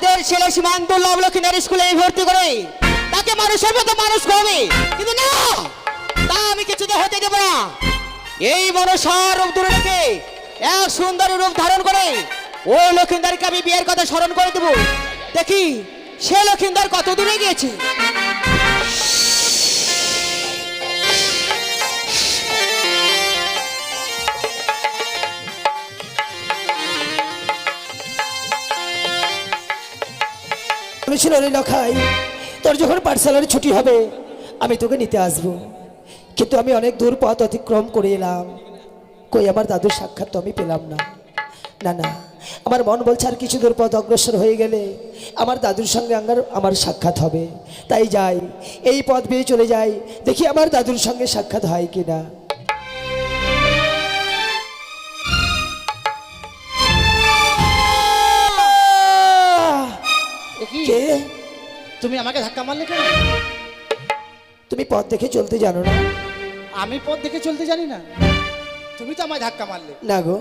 আমাদের ছেলে সীমান্ত লক্ষ্মীনার স্কুলে ভর্তি করে তাকে মানুষের মতো মানুষ করবে, কিন্তু না, তা আমি কিছুতে হতে দেব না। এই মনসার রূপ দূরে রেখে এক সুন্দর রূপ ধারণ করে ওই লক্ষ্মীদারকে আমি বিয়ের কথা স্মরণ করে দেবো। দেখি সে লক্ষ্মীদার কত দূরে গিয়েছে। বলেছিল রে লখাই, তোর যখন পাঠশালার ছুটি হবে আমি তোকে নিতে আসবো, কিন্তু আমি অনেক দূর পথ অতিক্রম করে এলাম, কই আমার দাদুর সাক্ষাৎ তো আমি পেলাম না। না না, আমার মন বলছে আর কিছু দূর পথ অগ্রসর হয়ে গেলে আমার দাদুর সঙ্গে আমার সাক্ষাৎ হবে। তাই যাই, এই পথ বেয়ে চলে যাই, দেখি আমার দাদুর সঙ্গে সাক্ষাৎ হয় কিনা। কে? তুমি আমাকে ধাক্কা মারলে কেন? তুমি পথ দেখে চলতে জানো না? আমি পথ দেখে চলতে জানি না, তুমি তো আমায় ধাক্কা মারলে। না গো,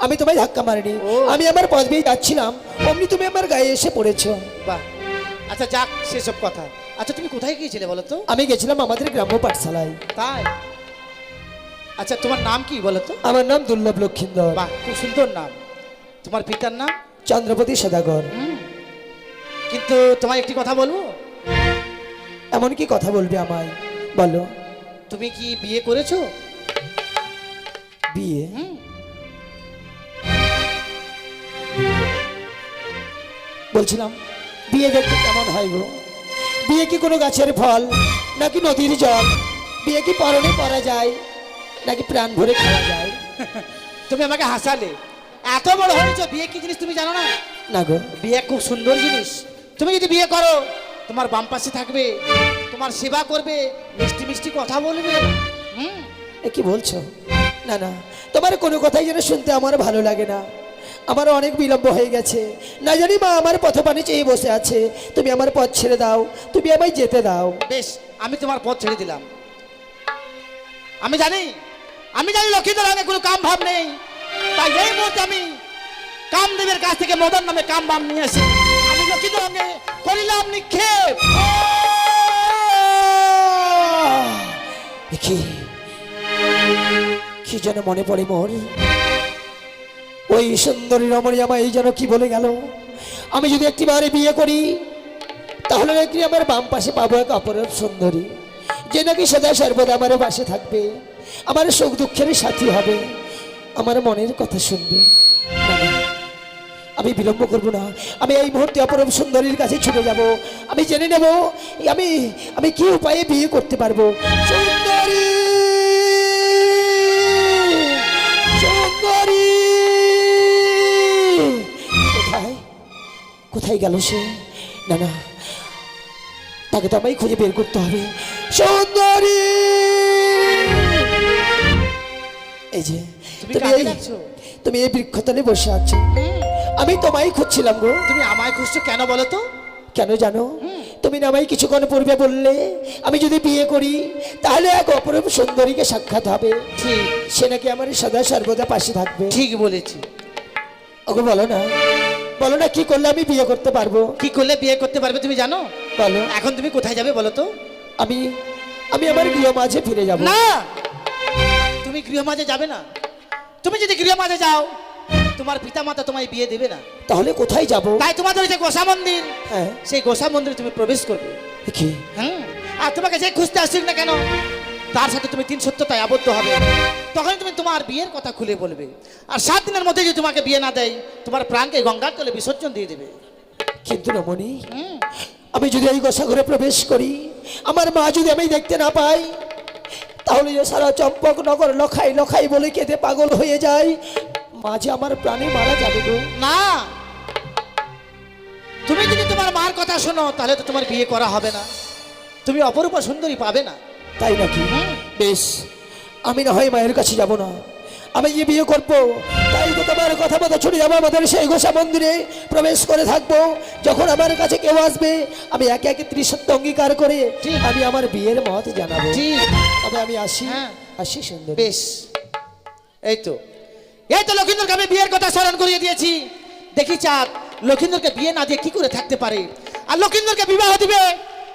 আমি তোমায় ধাক্কা মারিনি, আমি আমার পথ বেয়ে যাচ্ছিলাম, অমনি তুমি আমার গায়ে এসে পড়েছো। বাহ, আচ্ছা যাক সেসব কথা। আচ্ছা তুমি কোথায় গিয়েছিলে বলো তো? আমি গেছিলাম আমাদের গ্রাম্য পাঠশালায়। তাই? আচ্ছা তোমার নাম কি বলো তো? আমার নাম দুর্লভ লক্ষিন্দর। বাহ, খুব সুন্দর নাম। তোমার পিতার নাম? চন্দ্রপতি সদাগর। কিন্তু তোমায় একটি কথা বলবো। এমন কি কথা বলবে আমায়? বলো। তুমি কি বিয়ে করেছো? বিয়ে? বলছিলাম বিয়ে দেখতে কেমন হয় গো? বিয়ে কি কোনো গাছের ফল, নাকি নদীর জল? বিয়ে কি পরনে পরা যায়, নাকি প্রাণ ভরে খাওয়া যায়? তুমি আমাকে হাসালে। এত বড় হয়েছো, বিয়ে কি জিনিস তুমি জানো না? না গো। বিয়ে খুব সুন্দর জিনিস। তুমি যদি বিয়ে করো, তোমার বাম পাশে থাকবে, তোমার সেবা করবে, মিষ্টি মিষ্টি কথা বলবে। এ কি বলছো? না না, তোমার কোনো কথাই যেন শুনতে আমার ভালো লাগে না। আমার অনেক বিলম্ব হয়ে গেছে, না জানি মা আমার পথপানে চেয়ে বসে আছে। তুমি আমার পথ ছেড়ে দাও, তুমি আমায় যেতে দাও। বেশ, আমি তোমার পথ ছেড়ে দিলাম। আমি জানি লক্ষ্মীদের আগে কোনো কাম ভাব নেই, তাই এই মুহূর্তে আমি কামদেবের কাছ থেকে মদন নামে কাম ভাব নিয়ে আসি। আমি লক্ষ্মীদের আগে করিলাম নিক্ষেপ। কি কি যেন মনে পড়ে মোর, ওই সুন্দরী রমণী আমায় যেন কি বলে গেল, আমি যদি একটিবারে বিয়ে করি তাহলে নাকি আমার বাম পাশে পাবো এক অপরূপ সুন্দরী, যে নাকি সদা সর্বদা আমার পাশে থাকবে, আমার সুখ দুঃখের সাথী হবে, আমার মনের কথা শুনবে। না, না, আমি বিলম্ব করব না, আমি এই মুহূর্তে অপরূপ সুন্দরীর কাছে ছুটে যাব। আমি জেনে নেব আমি আমি কি উপায়ে বিয়ে করতে পারবো। সুন্দরী, সুন্দরী, কোথায় কোথায় গেল সে? না না, তাকে তো আমায় খুঁজে বের করতে হবে। সুন্দরী, এই যে তুমি এই বৃক্ষতলে বসে আছো, আমি তোমায় খুঁজছিলাম গো। তুমি আমায় খুঁজছো কেন বলো তো? কেন জানো? তুমি না আমায় কিছুক্ষণ পূর্বে বললে আমি যদি বিয়ে করি তাহলে এক অপরূপ সুন্দরীকে সাক্ষাৎ হবে, ঠিক, সে নাকি আমার সদা সর্বদা পাশে থাকবে। ঠিক বলেছি। ওকে বলো না, বলো না কি করলে আমি বিয়ে করতে পারবো? কি করলে বিয়ে করতে পারবে তুমি জানো? বলো। এখন তুমি কোথায় যাবে বলো তো? আমি আমি আমার গৃহ মাঝে ফিরে যাব। না, তুমি গৃহ মাঝে যাবে না। তুমি যদি গৃহ মাঝে যাও, তোমার পিতামাতা তোমায় বিয়ে দেবে না। তাহলে কোথায় যাব? তাই তোমাদের যে গোসা মন্দির, হ্যাঁ, সেই গোসা মন্দিরে তুমি প্রবেশ করবে। কি? আর তোমাকে যে খুঁজতে আসুক না কেন, তার সাথে তুমি 3 সত্যতায় আবদ্ধ হবে। তখন তুমি তোমার বিয়ের কথা খুলে বলবে। আর 7 দিনের মধ্যে যদি তোমাকে বিয়ে না দেয়, তোমার প্রাণকে গঙ্গার তলে বিসর্জন দিয়ে দেবে। কিন্তু রমণী, আমি যদি এই গোসা ঘরে প্রবেশ করি, আমার মা যদি আমি দেখতে না পাই, তাহলে সারা চম্পক নগর লখাই লখাই বলে কেঁদে পাগল হয়ে যায়, মাঝে আমার প্রাণে মারা যাবে গো। না, তুমি যদি তোমার মার কথা শোনো তাহলে তো তোমার বিয়ে করা হবে না, তুমি অপরূপা সুন্দরী পাবে না। তাই নাকি? বেশ, আমি না হয় মায়ের কাছে যাব না, আমি যে বিয়ে করবো তাই তো তোমার কথা মতো ছুটে যাবো আমাদের সেই গোসা মন্দিরে প্রবেশ করে থাকবো। যখন আমার কাছে কেউ আসবে আমি একে একে ত্রিসত্য অঙ্গীকার করে আমি আমার বিয়ের মত জানাবো। তবে আমি আসি। আসি সুন্দর। বেশ, এই তো লক্ষিন্দরকে আমি বিয়ের কথা স্মরণ করিয়ে দিয়েছি। দেখি চাঁদ, লক্ষিন্দরকে বিয়ে না দিয়ে কি করে থাকতে পারে? আর লক্ষিন্দরকে বিবাহ দিবে,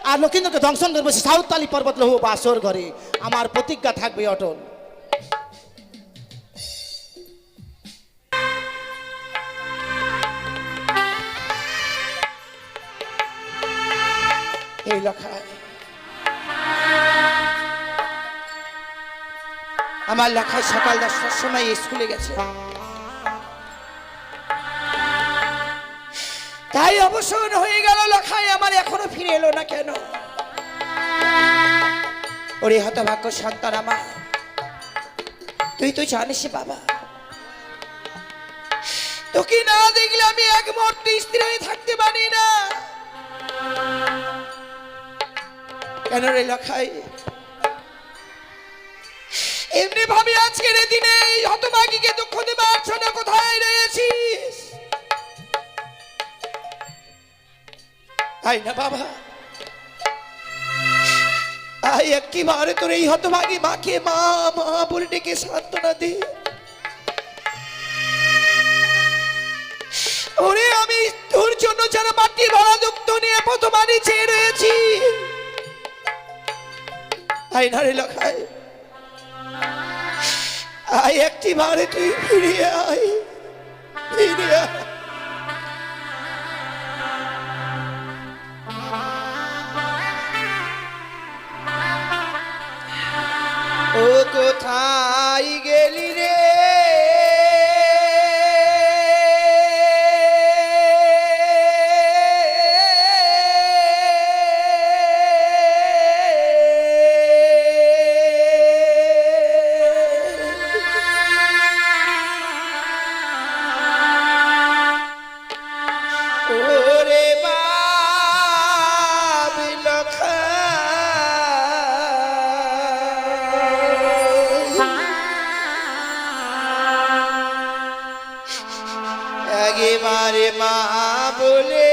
আর লক্ষিন্দরকে দংশন করবে সাউতালি পর্বত লৌহ বাসর ঘরে। আমার প্রতিজ্ঞা থাকবে অটল। এই লখাই, আমার লখাই সকাল 10টার সময় স্কুলে গেছে, তাই অবসর হয়ে গেল। লখাই আমার এখনো ফিরে এলো না কেন? ওরে হতভাগ্য সন্তান আমার, তুই তো জানিস বাবা, তোকে না দেখলে আমি এক মুহূর্তে স্থির হয়ে থাকতে পারি না। কেন রে লখাই? এমনি ভাবি আজকের এই দিনে এই হতভাগীকে দুঃখ দেবার জন্য কোথায় রয়েছিস? আই না বাবা, আই একটিবারে তোর এই হতভাগী মাকে মা মা বলে ডেকে সান্ত্বনা দে। ওরে আমি তোর জন্য যেন মাটির ভরা দুঃখ নিয়ে প্রথমানি চেয়ে রয়েছি। আই না রে লখাই, আই একটিবারে তুই ফিরে আয়, ফিরে আয়। ও কোথায় গেলি রে? ওরে বাপ একেবারে মা বলে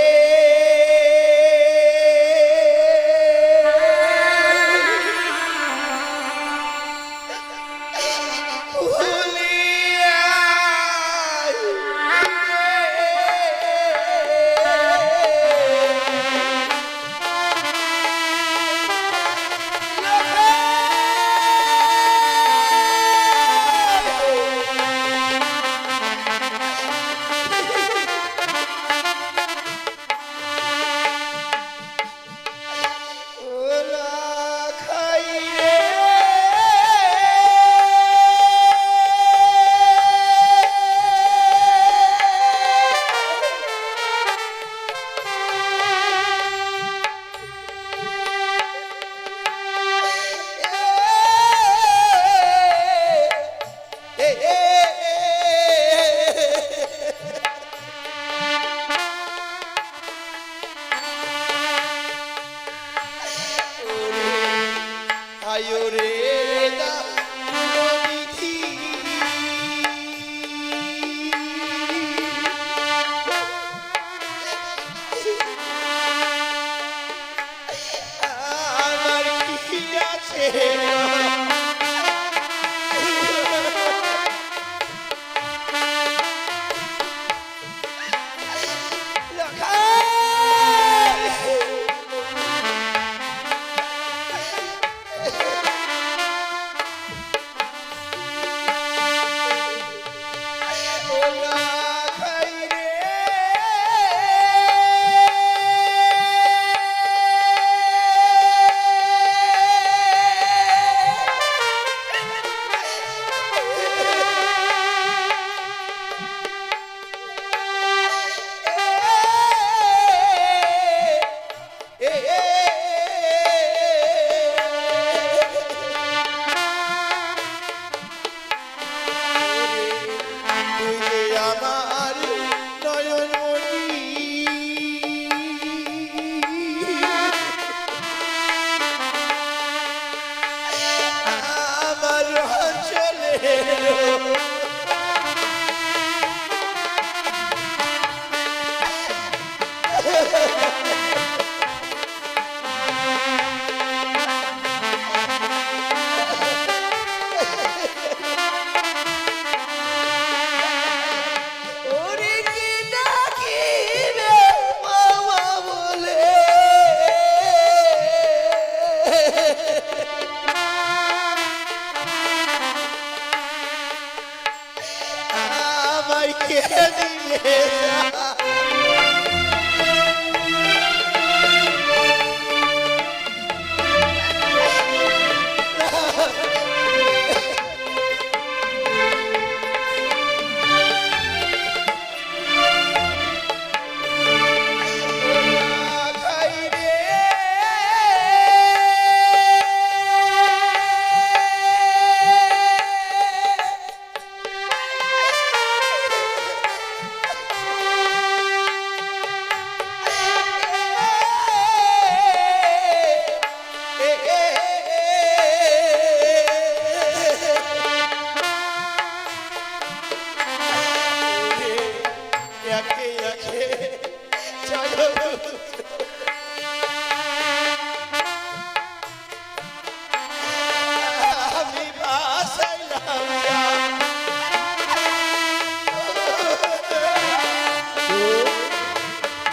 কে দিবে?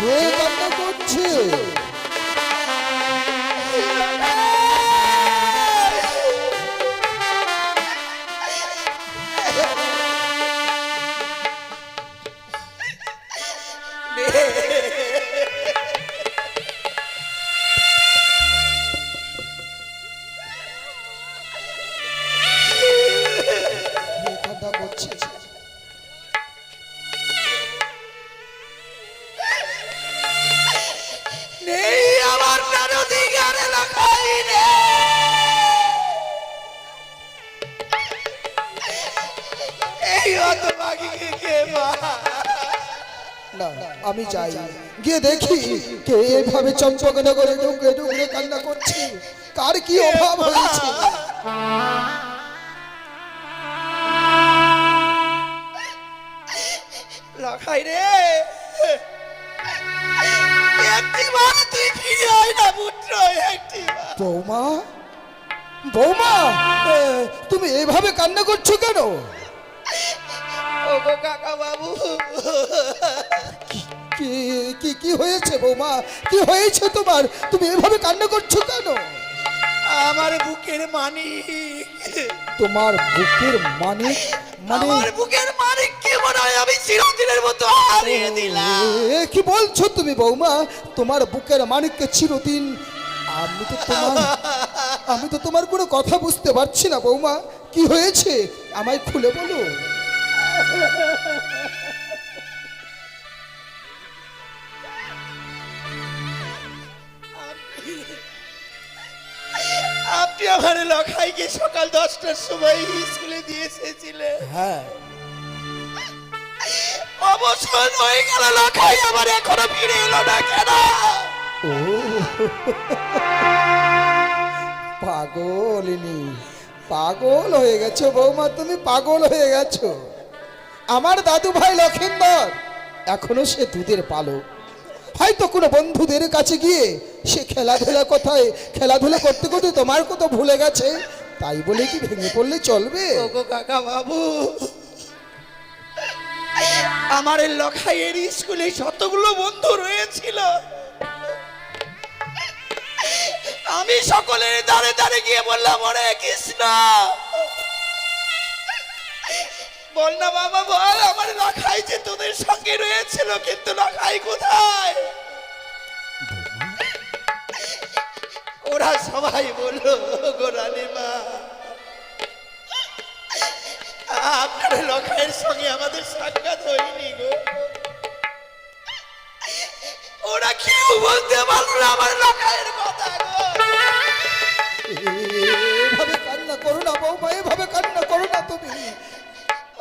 কে কান্না করছে? কে কান্না করছে? নেই আমার প্রাণধিকার লাখাই রে। এই হতভাগীকে কে মা? না, আমি চাই গিয়ে দেখি কে এভাবে চম্পকনগরে ডুকরে ডুকরে কান্না করছে, কার কি অভাব হয়েছে। লাখাই রে, একটিবার তুই ফিরে আয় না পুত্র, একটিবার। বৌমা, বৌমা, তুমি এভাবে কান্না করছো কেন? ওগো কাকা বাবু, কি কি কি হয়েছে বৌমা? কি হয়েছে তোমার? তুমি এভাবে কান্না করছো কেন? আমার বুকের মানিক, তোমার বুকের মানিক? মানে আমার বুকের মানিক কি মনে হয় আমি চিরদিনের মতো হারিয়ে দিলাম। কি বলছো তুমি বৌমা? তোমার বুকের মানিককে চিরদিন? আমি তো তোমার কোনো কথা বুঝতে পারছি না বৌমা। কি হয়েছে আমায় খুলে বলো। আপনি আমার লখাইকে সকাল 10টার সময় স্কুলে দিয়ে এসেছিলেন। হ্যাঁ, অবসর হয়ে গেল, লখাই আমার এখনো ফিরে এলো না কেন? ও পাগলিনী, পাগল হয়ে গেছো বৌমা, তুমি পাগল হয়ে গেছো। আমার দাদু ভাই লক্ষিন্দর এখনো সে দুধের পালক। হয়তো কোনো বন্ধুদের কাছে গিয়ে সে খেলাধুলা করতে করতে তোমার কথা ভুলে গেছে, তাই বলে কি ভেঙে পড়লে চলবে? ওগো কাকা বাবু, আমার এই লখাইয়ের স্কুলে শতগুলো বন্ধু রয়েছিল। আমি সকলের দাঁড়ে দাঁড়ে গিয়ে বললাম, ওরে কৃষ্ণ, বল না বাবা বল, আমার লখাই যে তোদের সঙ্গে রয়েছিল, কিন্তু লখাই কোথায়? ওরা সবাই বললো, গো রানীমা, আপনার লখাইয়ের সঙ্গে আমাদের সাক্ষাৎ হয়নি গো। ওরা কেউ বলতে পারলো না আমার লখাইয়ের কথা গো। এভাবে কান্না করো না বৌমা, এভাবে কান্না করো না তুমি।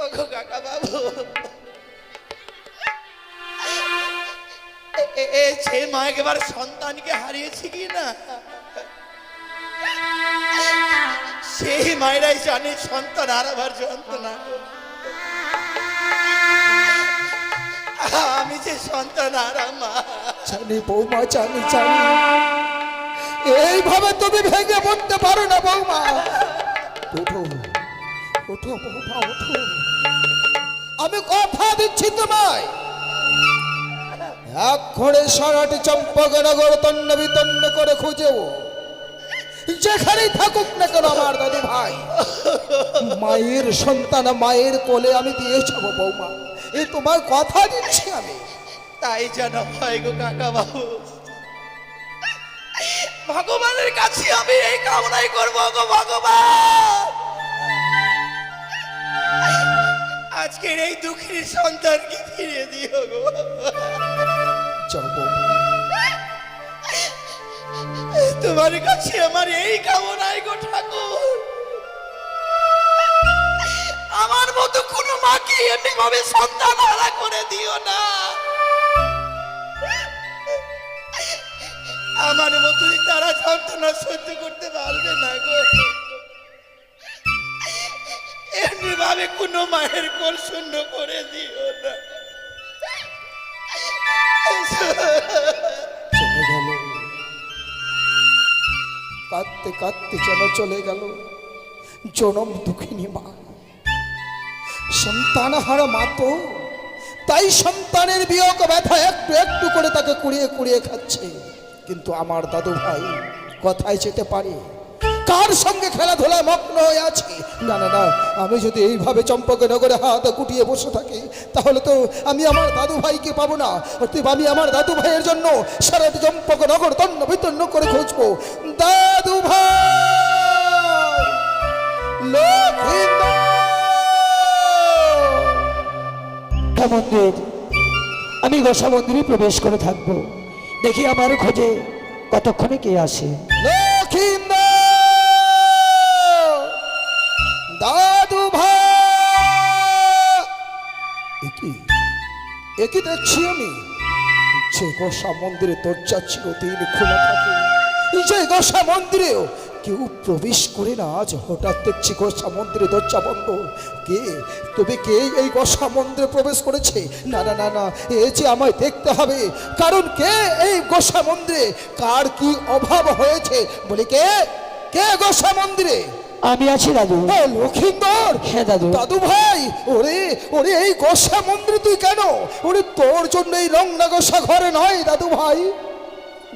ওগো কাকা বাবু, সে মা একবার সন্তানকে হারিয়েছে কি না, সেই মায়েরাই জানে সন্তান হারাবার যন্ত্রণা। আমি যে সন্তান হারা মা, জানি বৌমা, জানি জানি। এইভাবে তুমি ভেঙে পড়তে পারো না বৌমা। ওঠো ওঠো বৌমা, ওঠো। আমি কথা দিচ্ছি তোমায়, এক্ষণে সারাটি চম্পকনগর তন্ন বিতন্ন করে খুঁজেও, যেখানেই থাকুক না কেন আমার দাদু ভাই, মায়ের সন্তান মায়ের কোলে আমি দিয়ে যাবো বৌমা। এই তোমার কথা দিচ্ছি আমি। তাই যেন হয় গো কাকা বাবু, ভগবানের কাছে আমি এই কামনাই করবো গো ভগবান, আজকের এই দুঃখের সন্তানকে ফিরিয়ে দিও গো। যাও বউ। তোমার কাছে আমার এই কামনাই গো ঠাকুর, আমার মতো কোনো মাকে এমনি ভাবে সন্তান হারা করে দিও না। আমার মতোই তারা যন্ত্রণা সহ্য করতে পারবে না গো, এমনি ভাবে কোনো মায়ের কোল শূন্য করে দিও না। চলে গেল, কাঁদতে কাঁদতে যেন চলে গেল জনম দুঃখিনী মা। সন্তান হারা মা তো, তাই সন্তানের বিয়োগ ব্যথা একটু একটু করে তাকে কুড়িয়ে কুড়িয়ে খাচ্ছে। কিন্তু আমার দাদু ভাই কোথায় যেতে পারে, কার সঙ্গে খেলাধুলায় মগ্ন হয়ে আছে? না না না, আমি যদি এইভাবে চম্পকনগরে হাত গুটিয়ে বসে থাকি তাহলে তো আমি আমার দাদু ভাইকে পাবো না। অতএব আমি আমার দাদু ভাইয়ের জন্য সারা চম্পকনগর তন্ন বিতন্ন করে খুঁজবো। দাদু ভাই, লক্ষ্মীন্দর। মন্দির, আমি গোসা মন্দিরে প্রবেশ করে থাকবো, দেখি আমার খোঁজে কতক্ষণে কে আসে। দাদু ভাই, একই দেখছি আমি যে গোসা মন্দিরে দরজা চিরদিন খোলা থাকে, যে গোসা মন্দিরেও কেউ প্রবেশ করে না, আজ হঠাৎ দেখছি গোসা মন্দিরে দরজা বন্ধ। কে, তবে কে এই গোসা মন্দিরে প্রবেশ করেছে? না না না না, এ যে আমায় দেখতে হবে, কারণ কে এই গোসা মন্দিরে, কার কি অভাব হয়েছে বলে, কে কে গোসা মন্দিরে? আমি আছি দাদু। লক্ষিন্দর। হ্যাঁ দাদু। দাদু ভাই, ওরে ওরে এই গোসা মন্দিরে তুই কেন? ওরে তোর জন্য এই রংনা গোসা ঘরে নয় দাদু ভাই।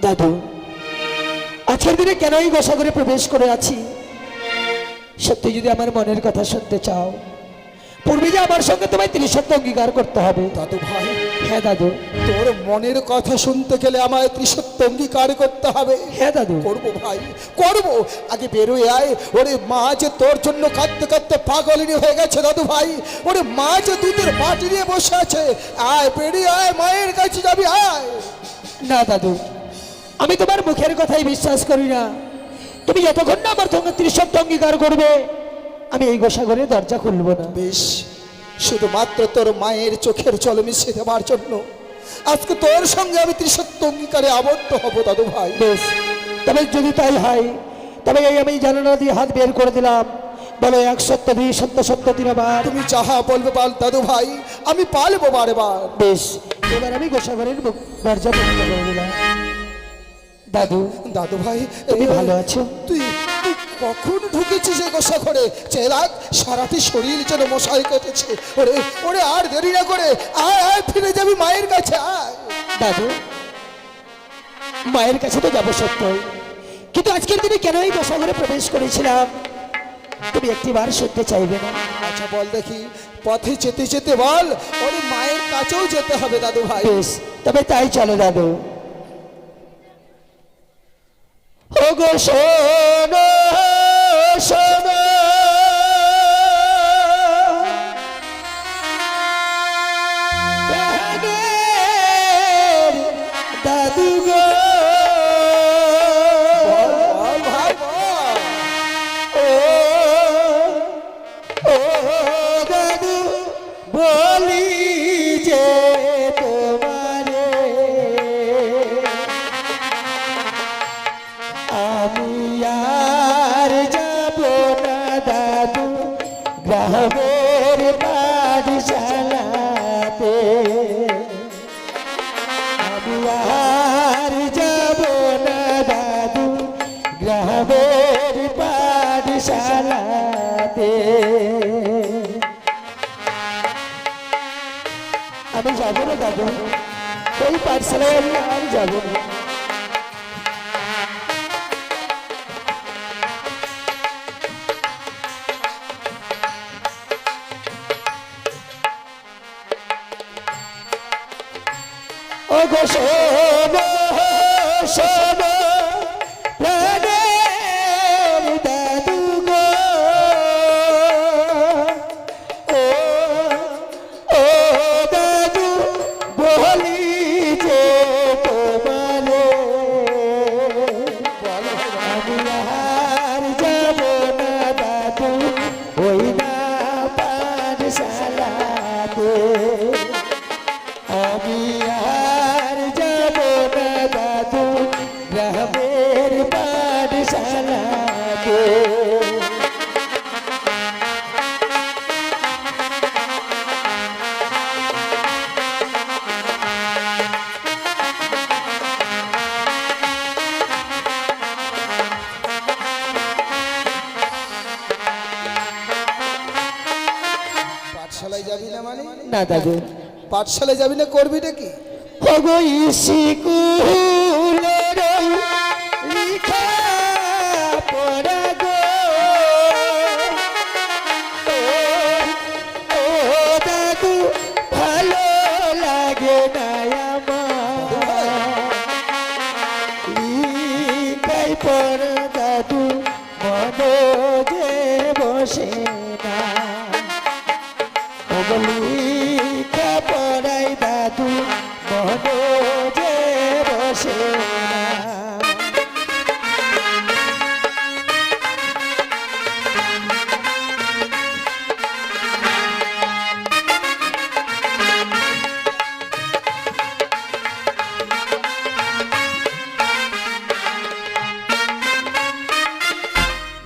দাদু, আজকের দিনে কেন এই গোসা ঘরে প্রবেশ করে আছি? সত্যি যদি আমার মনের কথা শুনতে চাও, পূর্বে যে আমার সঙ্গে তোমায় ত্রিসত্য অঙ্গীকার করতে হবে। দাদু ভাই, হ্যাঁ দাদু। তোর মনের কথা শুনতে গেলে আমায় ত্রিসত্য অঙ্গীকার করতে হবে। হ্যাঁ দাদু। করবো ভাই, করবো। আগে বেরোয় আয়। ওরে মা যে তোর জন্য কাঁদতে কাঁদতে পাগলিনী হয়ে গেছে দাদু ভাই। ওরে মা যে দুধের বাটি নিয়ে বসে আছে। আয়, বেরিয়ে আয়, মায়ের কাছে যাবি, আয়। না দাদু, আমি তোমার মুখের কথাই বিশ্বাস করি না। তুমি যতক্ষণ না আমার সঙ্গে ত্রিসত্য অঙ্গীকার করবে, আমি এই গোসা ঘরে দরজা খুলবো না। বেশ, শুধুমাত্র তোর মায়ের চোখের জল মিশিয়ে দেওয়ার জন্য আজকে তোর সঙ্গে আমি ত্রিসত্য অঙ্গীকারে আবদ্ধ হব দাদু ভাই। বেশ, তবে যদি তাই হয়, তবে এই আমি জানালা দিয়ে হাত বের করে দিলাম। বলো 1 সত্য 2 সত্য সত্য 3 বার। তুমি যাহা বলবে পাল দাদু ভাই, আমি পালবো বারে বার। বেশ, এবার আমি গোসা ঘরের দরজা বন্ধ করে দিলাম। দাদু, দাদু ভাই, তুমি ভালো আছো? তুই তুই কখন ঢুকেছিস এই গোসা ঘরে? চেরাগ, সারাটি শরীর যেন মশাই কেটেছে। ওরে ওরে, আর দেরি না করে আয় আয়, ফিরে যাবি মায়ের কাছে, আয়। দাদু, মায়ের কাছে তো যাবো সত্যই, কিন্তু আজকের দিনে কেন এই গোসা ঘরে প্রবেশ করেছিলাম তুমি একটিবার শুনতে চাইবে না? আচ্ছা বল দেখি, পথে যেতে যেতে বল। ওরে মায়ের কাছেও যেতে হবে দাদু ভাই। বেশ, তবে তাই চলো দাদু। ও গো শোনো শোনো, দাদু গো, বল ভাই, বল। ও ও দাদু, বলি যে তোমারে আমি আর যাব না দাদু গ্রামের পাঠশালাতে। আমি আর যাব না দাদু গ্রামের পাঠশালাতে। আমি যাব না দাদু, ওই পাঠশালায় আমি আর যাব না। গো শোনো শোনো প্রাণের দাদু গো ও ও দাদু বলি যে তোমারে আমি আর যাব না দাদু ওই না পাঠশালাতে আমি আর যাব না দাদু গ্রামের পাঠশালাতে পাঠশালায় যাবি না মানে? না দাদু পাঠশালায় যাবি না, করবিটা কি? ওগো স্কুলের লিখা পড়া গো ও দাদু ভালো লাগে না আমার লিখাই পড়া দাদু মনোজে বসে না লিখা পড়াই দাদু মনোজে বসে না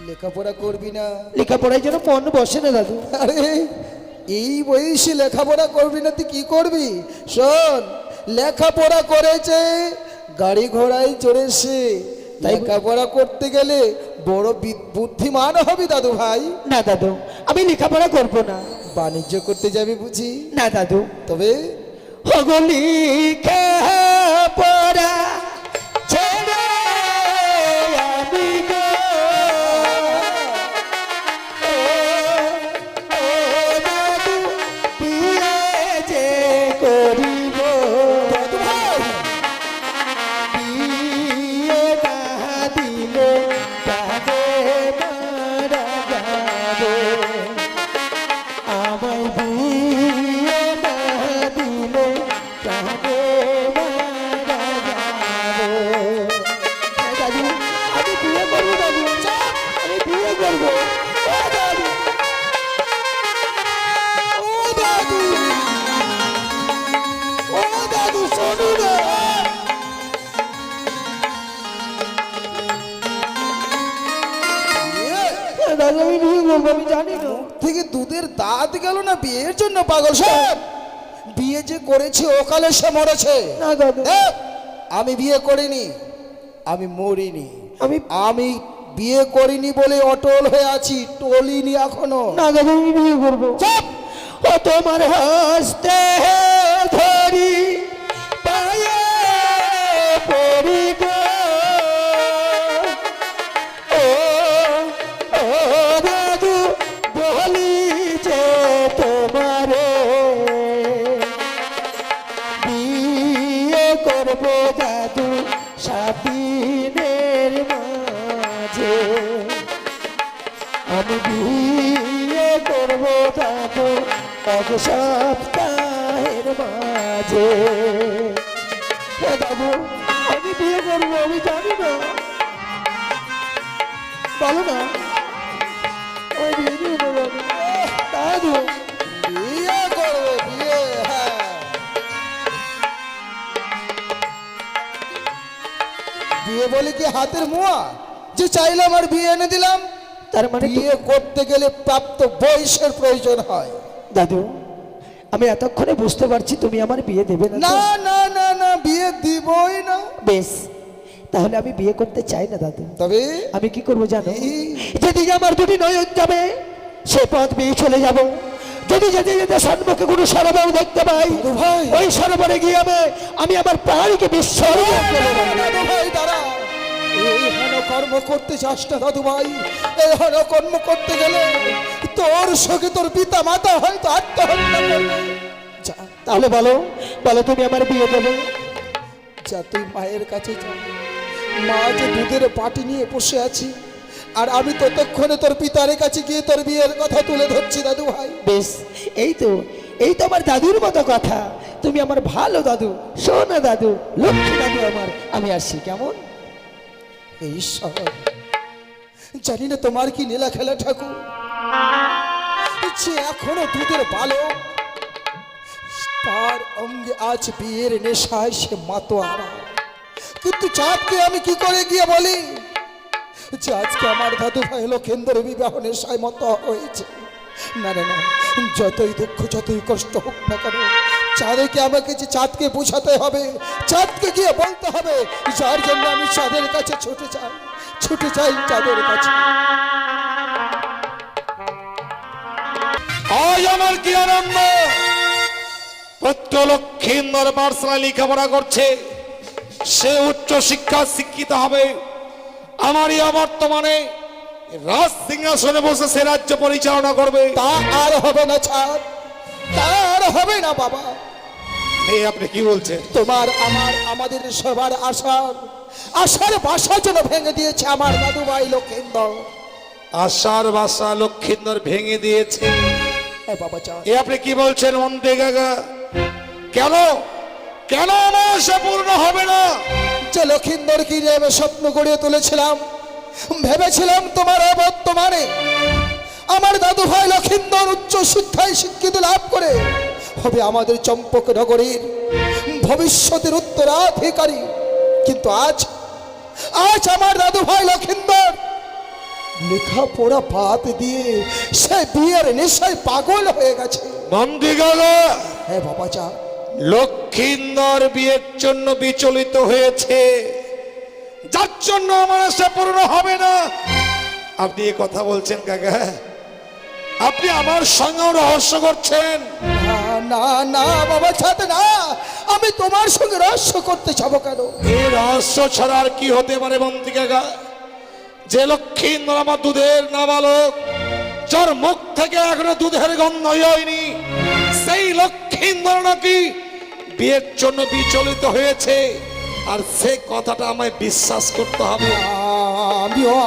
লেখাপড়া করবি না? লেখাপড়ার জন্য মন বসে না দাদু আরে এই বয়সে লেখাপড়া করবি না তুই কি করবি? শোন, লেখাপড়া করেছে, গাড়ি ঘোড়ায় চড়েছে, লেখাপড়া করতে গেলে বড় বুদ্ধিমান হবি দাদু ভাই। না দাদু আমি লেখাপড়া করবো না। বাণিজ্য করতে যাবি বুঝি? না দাদু তবে ওগো লেখা পড়া ছেড়ে আমি গো ও দাদু বিয়ে যে করিব বিয়ে না দিলে তাকে মারা যাবে আমায় বিয়ে না দিলে তাকে মারা যাবে দাদু আমি বিয়ে করবো দাদু আমি বিয়ে করবো ও দাদু ও দাদু ও দাদু শোনো না দাদু আমি বিয়ে করবো আমি জানি না থেকে দুধের দাঁত গেল না বিয়ের জন্য পাগল। শোন, বিয়ে যে করেছে ওকালে সে মরেছে। না দাদু দেখ, আমি বিয়ে করিনি, আমি মরিনি, আমি আমি বিয়ে করিনি বলে অটল হয়ে আছি, টলিনি এখনো। না দাদু আমি বিয়ে করবো চুপ! ও তোমার হস্তে ধরি পায়ে পড়ি গো ও ও দাদু বলি যে তোমারে বিয়ে করবো দাদু 7 দিনের মাঝে আমি বিয়ে করবো দাদু 1 সপ্তাহের মাঝে হে দাদু আমি বিয়ে করবো আমি জানি না বলো না আমি বিয়ে দিয়ে দেবো দাদু বিয়ে করবে বিয়ে, হ্যাঁ। বিয়ে বলে কি হাতের মোয়া যে চাইলাম আর বিয়ে এনে দিলাম? তার মানে বিয়ে করতে গেলে প্রাপ্ত বয়সের প্রয়োজন হয়। দাদু আমি এতক্ষণে বুঝতে পারছি তুমি আমার বিয়ে দেবে না তো? না না না না, বিয়ে দিবই না। বেশ তাহলে আমি বিয়ে করতে চাই না দাদু। তবে আমি কি করবো জানো? কি? যেদিকে আমার 2টি নয়ন যাবে সে পথ বেয়ে চলে যাব। যদি যেতে যেতে সম্মুখে কোনো সরোবর দেখতে পাই দাদু ভাই। ওই সরোবরে গিয়ে আমি আমার প্রাণীকে বিসর্জন করে দেব। দাদু ভাই দাঁড়া, এই হেন কর্ম করতে চাস না দাদু ভাই। এই হেন কর্ম করতে গেলে তোর সঙ্গে তোর পিতা মাতা হয়তো আত্মহত্যা করবে। যা, তাহলে বলো বলো তুমি আমার বিয়ে দেবে? যা তুই মায়ের কাছে যা। মা যে দুধের বাটি নিয়ে বসে আছি, আর আমি ততক্ষণে তোর পিতার কাছে গিয়ে তোর বিয়ের কথা তুলে ধরছি দাদু ভাই। বেশ, এই তো আমার দাদুর মতো কথা। তুমি আমার ভালো দাদু, শোনো দাদু, লক্ষ্মী দাদু আমার। আমি আসছি, কেমন? হে ঈশ্বর, জানি না তোমার কি নীলা খেলা ঠাকুর, যে এখনো দুধের বালক, তার অঙ্গে আজ বিয়ের নেশায় সে মাতোয়ারা। কিন্তু চাঁদকে আমি কি করে গিয়ে বলি যে আজকে আমার দাদু ভাই লক্ষেন্দ্র বিবাহ নেশায় মত হয়েছে? না না না, যতই দুঃখ যতই কষ্ট হোক না কেন, চাঁদকে আমাকে যে চাঁদকে বোঝাতে হবে, চাঁদকে গিয়ে বলতে হবে, যার জন্য আমি চাঁদের কাছে ছুটে চাই চাঁদের কাছে। আজ আমার কি আনন্দ! পুত্র লক্ষিন্দর পাঠশালায় লেখাপড়া করছে, সে উচ্চ শিক্ষা শিক্ষিত হবে, আমারই বর্তমানে রাজ সিংহাসনে বসে সে রাজ্য পরিচালনা করবে। তা আর হবে না চাঁদ, তা আর হবে না বাবা। এই আপনি কি বলছেন? তোমার আমাদের সবার আশার বাসা যেন ভেঙে দিয়েছে আমার দাদু ভাই লক্ষেন্দর। আশার বাসা লক্ষিন্দর ভেঙে দিয়েছে? বাবা চাঁদ, এ আপনি কি বলছেন মন্ত্রী কাকা? কেন কেন আমার আশা পূর্ণ হবে না? যে লক্ষিন্দরকে নিয়ে আমি স্বপ্ন গড়িয়ে তুলেছিলাম, ভেবেছিলাম তোমার বর্তমানে আমার দাদু ভাই লক্ষিন্দর উচ্চ শিক্ষায় শিক্ষিত লাভ করে হবে আমাদের চম্পক নগরীর ভবিষ্যতের উত্তরাধিকারী। কিন্তু আজ আমার দাদু ভাই লক্ষিন্দর লেখাপড়া বাদ দিয়ে সে বিয়ের নেশায় পাগল হয়ে গেছে। মন্ত্রী কাকা, হ্যাঁ বাবা চাঁদ, লক্ষিন্দর বিয়ের জন্য বিচলিত হয়েছে, যার জন্য আমার আশা পূর্ণ হবে না। আপনি এ কথা বলছেন কাকা? আপনি আমার সঙ্গে রহস্য করছেন? না না না বাবা চাঁদ, না, আমি তোমার সঙ্গে রহস্য করতে যাবো কেন? এই রহস্য ছাড়া আর কি হতে পারে মন্ত্রী কাকা? যে লক্ষিন্দর আমার দুধের নাবালক, যার মুখ থেকে এখনো দুধের গন্ধ হয়নি, সেই লক্ষিন্দর নাকি বিয়ের জন্য বিচলিত হয়েছে, আর সে কথাটা আমায় বিশ্বাস করতে হবে।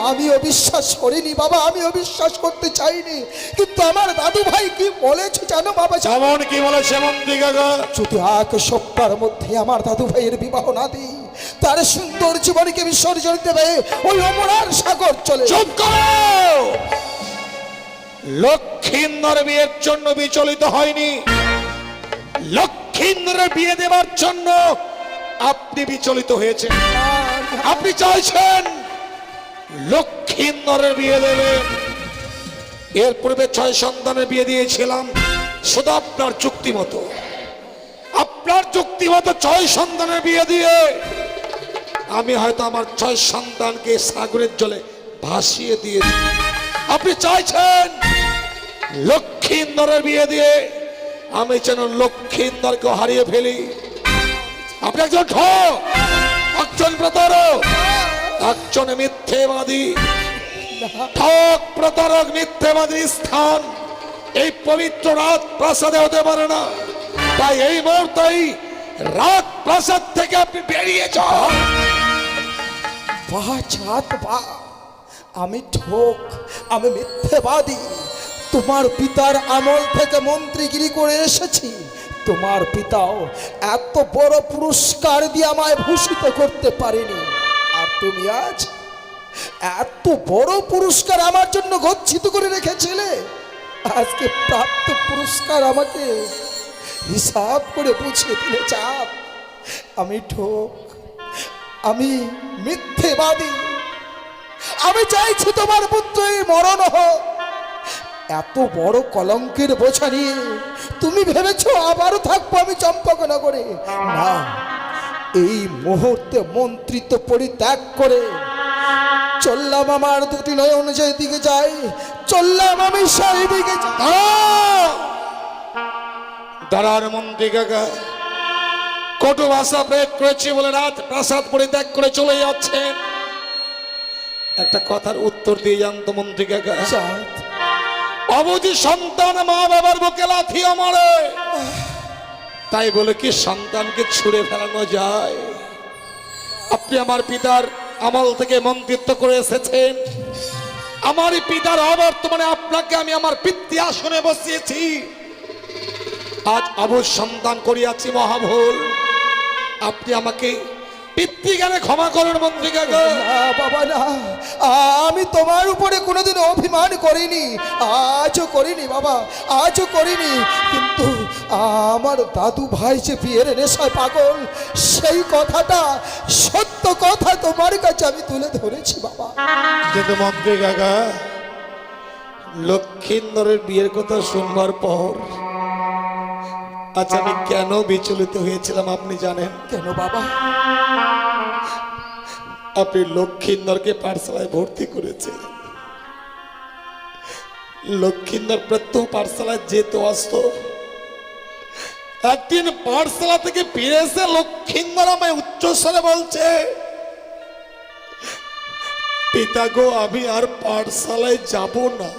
আমিও বিশ্বাস করিনি বাবা, আমিও বিশ্বাস করতে চাইনি, কিন্তু আমার দাদু ভাই কি বলেছে জানো বাবা? যেমন কি বলেছে মন্ত্রী কাকা? যদি এক সপ্তাহের মধ্যে আমার দাদু ভাইয়ের বিবাহ না দিই, তার সুন্দর জীবনকে বিসর্জন দেবে ওই অমরার সাগর চলে। চুপ করো! লক্ষিন্দর বিয়ের জন্য বিচলিত হয়নি, লক্ষিন্দরের বিয়ে দেওয়ার জন্য আপনি বিচলিত হয়েছেন। আপনি চাইছেন লক্ষিন্দরের বিয়ে দেবেন। এর পূর্বে 6 সন্তানের বিয়ে দিয়েছিলাম, শুধু আপনার যুক্তি মতো 6 সন্তানের বিয়ে দিয়ে আমি হয়তো আমার 6 সন্তানকে সাগরের জলে ভাসিয়ে দিয়েছি। আপনি চাইছেন লক্ষিন্দরের বিয়ে দিয়ে আমি যেন লক্ষিন্দরকে হারিয়ে ফেলি। আপনি একজন ঠক, একজন প্রতারক, একজন মিথ্যেবাদী। ঠক, প্রতারক, মিথ্যেবাদীর স্থান এই পবিত্র রাত প্রাসাদে হতে পারে না। তাই এই মুহূর্তেই রাত প্রাসাদ থেকে আপনি বেরিয়ে যান। বাহ চাঁদ বাহ, আমি ঠক, আমি মিথ্যেবাদী। তোমার পিতার আমল থেকে মন্ত্রীগিরি করে এসেছি, তোমার পিতাও এত বড় পুরস্কার দিয়ে আমায় ভূষিত করতে পারেনি, আর তুমি আজ এত বড় পুরস্কার আমার জন্য গচ্ছিত করে রেখেছিলে। আজকে প্রাপ্ত পুরস্কার আমাকে হিসাব করে বুঝিয়ে দিলে চাঁদ। আমি ঠক, আমি মিথ্যেবাদী, আমি চাইছি তোমার পুত্রের মরণ হোক। এত বড় কলঙ্কের বোঝা নিয়ে তুমি ভেবেছো আবারও থাকবো আমি চম্পকনগরে? না, এই মুহূর্তে মন্ত্রিত্ব পরিত্যাগ করে চললাম আমার দুটি নয়ন যেদিকে যাই, চললাম আমি সেই দিকে। দাঁড়ান মন্ত্রী কাকা, কটু ভাষা প্রয়োগ করেছি বলে রাত প্রাসাদ পরিত্যাগ করে চলে যাচ্ছেন। একটা কথার উত্তর দিয়ে যান তো মন্ত্রী কাকা। অবুঝি সন্তান মা বাবার বুকে লাথিও মারে, তাই বলে কি সন্তানকে ছুঁড়ে ফেলানো যায়? আপনি আমার পিতার আমল থেকে মন্ত্রিত্ব করে এসেছেন। আমারই পিতার অবর্তমানে আপনাকে আমি আমার পিতৃ আসনে বসিয়েছি। আজ অবশ্য সন্তান করিয়াছি মহাভুল। আপনি আমাকে পিতৃজ্ঞানে ক্ষমা করুন মন্ত্রী কাকা। না বাবা না, আমি তোমার উপরে কোনোদিন অভিমান করিনি, আজও করিনি বাবা, আজও করিনি। কিন্তু আমার দাদু ভাই যে বিয়ের নেশায় পাগল, সেই কথাটা সত্য কথা তোমার কাছে আমি তুলে ধরেছি বাবা। কিন্তু মন্ত্রী কাকা, লক্ষিন্দরের বিয়ের কথা শুনবার পর আচ্ছা আমি কেন বিচলিত হয়েছিলাম আপনি জানেন? কেন বাবা? আপনি লক্ষিন্দরকে পাঠশালায় ভর্তি করেছেন। লক্ষিন্দর প্রত্যহ পাঠশালায় যেত আসতো। একদিন পাঠশালা থেকে ফিরে এসে লক্ষিন্দর আমায় উচ্চস্বরে বলছে, পিতা গো আমি আর পাঠশালায় যাব না।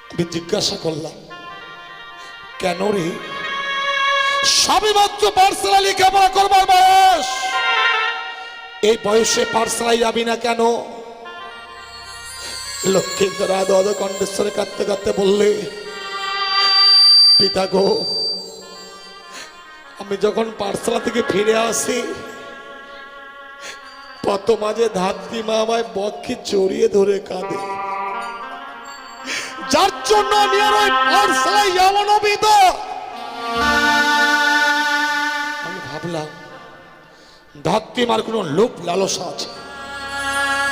আমি জিজ্ঞাসা করলাম, কেন রে? সবে মাত্র পাঠশালা লেখাপড়া করবার বয়স, এই বয়সে পাঠশালায় যাবি না কেন? লক্ষিন্দর আদো কণ্ঠস্বরে কাঁদতে কাঁদতে বললে, পিতা গো আমি যখন পাঠশালা থেকে ফিরে আসি, পথ মাঝে ধাত্রী মা আমায় বক্ষে জড়িয়ে ধরে কাঁদে, যার জন্য আমি আর ওই পাঠশালায় যাবো না পিতা। আমি ভাবলাম ধাত্রীমার কোনো লোভ লালসা আছে,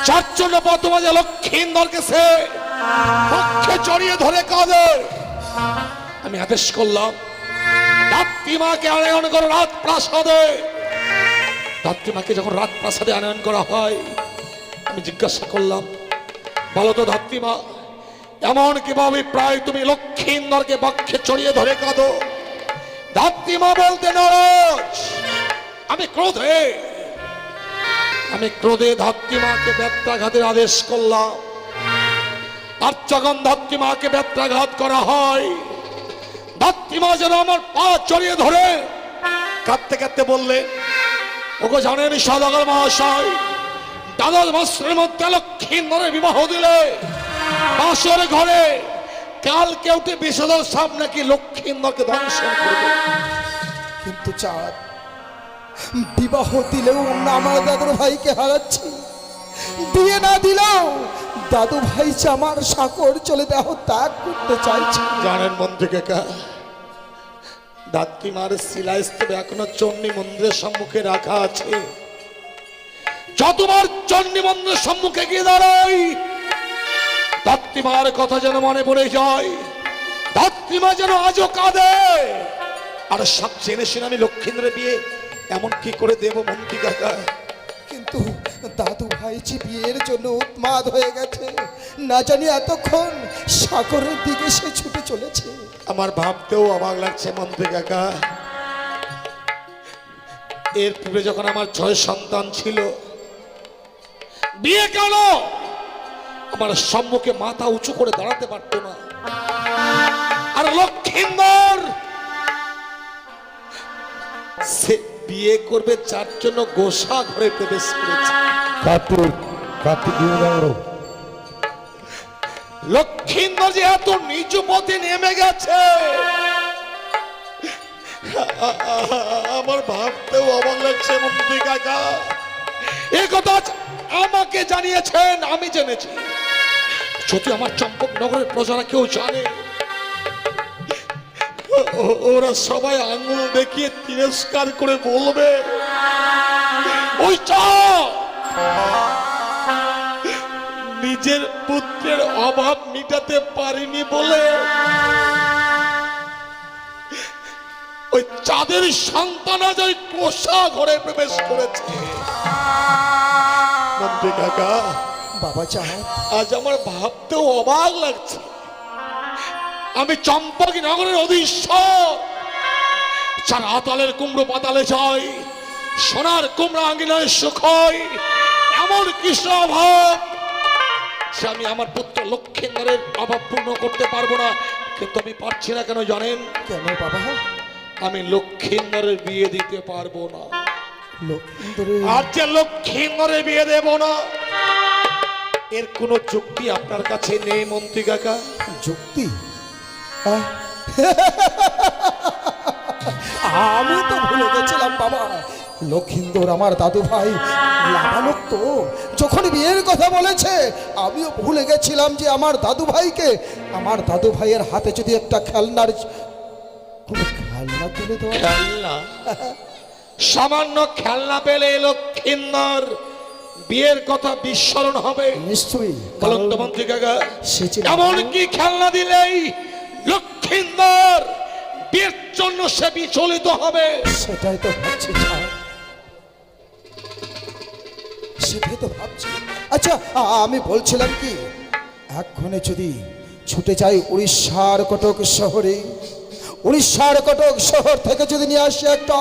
যার জন্য পথ মাঝে লক্ষিন্দরকে সে বক্ষে জড়িয়ে ধরে কাঁদে। আমি আদেশ করলাম ধাত্রীমাকে আনয়ন করো রাত প্রাসাদে। ধাত্রীমাকে যখন রাত প্রাসাদে আনয়ন করা হয়, আমি জিজ্ঞাসা করলাম, বলো তো ধাত্রীমা, এমন কিভাবে প্রায় তুমি লক্ষিন্দরকে বক্ষে চড়িয়ে ধরে কাঁদো? ধাত্রীমা বলতে নারাজ। আমি ক্রোধে ধাত্রীমাকে বেত্রাঘাতের আদেশ করলাম। আর যখন ধাত্রীমাকে বেত্রাঘাত করা হয়, ধাত্রীমা যেন আমার পা চড়িয়ে ধরে কাঁদতে কাঁদতে বললে, ওগো জানেন সদাগর মহাশয়, দ্বাদশ বৎসরের মধ্যে লক্ষিন্দরের বিবাহ দিলে বাসর ঘরে কালকে উঠে বিষধর সাপ নাকি লক্ষিন্দরকে দংশন করবে। কিন্তু চাঁদ, বিবাহ দিলেও না আমার দাদুর ভাইকে হারাচ্ছি, বিয়ে না দিলেও দাদু ভাই যে আমার সাকর চলে দেহ ত্যাগ করতে চাইছে। জানেন মন্ত্রী কাকা, ধাত্রীমার শিলাস্তূপ এখনো চণ্ডী মন্দিরের সম্মুখে রাখা আছে। যতবার চণ্ডী মন্দিরের সম্মুখে গিয়ে দাঁড়াই, ধাত্রীমার কথা যেন মনে পড়ে যায়। ধাত্রীমা যেন আজও কাঁদে। আর সব জেনে শুনে আমি লক্ষিন্দরের বিয়ে এমন কি করে দেব মন্ত্রী কাকা? কিন্তু দাদু ভাই যে বিয়ের জন্য উন্মাদ হয়ে গেছে, না জানি এতক্ষণ সাগরের দিকে সে ছুটে চলেছে। আমার ভাবতেও অবাক লাগছে মন্ত্রী কাকা। এর পূর্বে যখন আমার 6 সন্তান ছিল, বিয়ে কেন আমার সম্মুখে মাথা উঁচু করে দাঁড়াতে পারতো না। আর লক্ষিন্দর সে বিয়ে করবে, যার জন্য গোসা ঘরে প্রবেশ করেছে। লক্ষিন্দর যে এত নিচু পথে নেমে গেছে, আমার ভাবতেও অবাক লাগছে মন্ত্রী কাকা। এ কথা আমাকে জানিয়েছেন, আমি জেনেছি। যদি আমার চম্পক নগরের প্রজারা কেউ জানে, ওরা সবাই আঙুল দেখিয়ে তিরস্কার করে বলবে, ওই নিজের পুত্রের অভাব মিটাতে পারিনি বলে ওই চাঁদের সন্তান আজ ওই পোষা ঘরে প্রবেশ করেছে। মন্ত্রী কাকা, বাবা চাঁদ, আজ আমার ভাবতেও অবাক লাগছে। আমি চম্পকী নগরের অধীশ্বর, যারা আতালের কুমড়ো পাতালে যায়, সোনার কুমড়া আঙ্গিনায় সুখ হয়, এমন কৃষ্ণ অভাব সে আমি আমার পুত্র লক্ষিন্দরের অভাব পূর্ণ করতে পারবো না। কিন্তু আমি পারছি না কেন জানেন? কেন বাবা? আমি লক্ষিন্দরের বিয়ে দিতে পারবো না। লক্ষিন্দরের আর যে লক্ষ্মীন্দরের বিয়ে দেব না, এর কোনো যুক্তি আপনার কাছে নেই মন্ত্রী কাকা? যুক্তি? আহ? আমি তো ভুলে গেছিলাম বাবা, লক্ষিন্দর আমার দাদু ভাই লাভালোক তো যখন বিয়ের কথা বলেছে আমিও ভুলে গেছিলাম যে আমার দাদু ভাইকে, আমার দাদু ভাইয়ের হাতে যদি একটা খেলনার কোনো খেলনা তুলে দেওয়া। খেলনা? সামান্য খেলনা পেলে লক্ষ্মীন্দর বিয়ের কথা বিস্মরণ হবে? নিশ্চয়ই, বলুন তো মন্ত্রী কাকা, সে ছিল এমন কি খেলনা দিলেই লক্ষ্মীন্দর বিয়ের জন্য সে বিচলিত হবে? সেটাই তো ভাবছি স্যার। সেটাই তো ভাবছি। আচ্ছা আমি বলছিলাম কি, এক্ষণে যদি ছুটে যাই উড়িষ্যার কটক শহরে, উড়িষ্যার কটক শহর থেকে যদি নিয়ে আসি একটা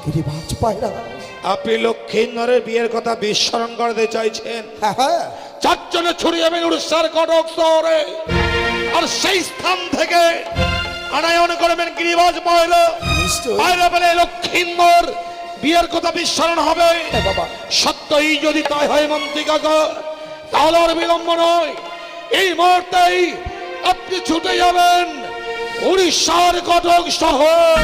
গিরিবাজ পায়রা। আপনি লক্ষ্মীন্দরের বিয়ের কথা বিস্মরণ করতে চাইছেন? হ্যাঁ হ্যাঁ, চারজনে ছুটে যাবেন উড়িষ্যার কটক শহরে, আর সেই স্থান থেকে আনায়ন করবেন গিরিবাজ পায়রা। নিশ্চয়ই। পায়রা পেলে লক্ষ্মীন্দর বিয়ের কথা বিস্মরণ হবে। হ্যাঁ বাবা, সত্যই যদি তাই হয় মন্ত্রী কাকা, তাহলে আর বিলম্ব নয়, এই মুহূর্তেই আপনি ছুটে যাবেন উড়িষ্যার কটক শহর।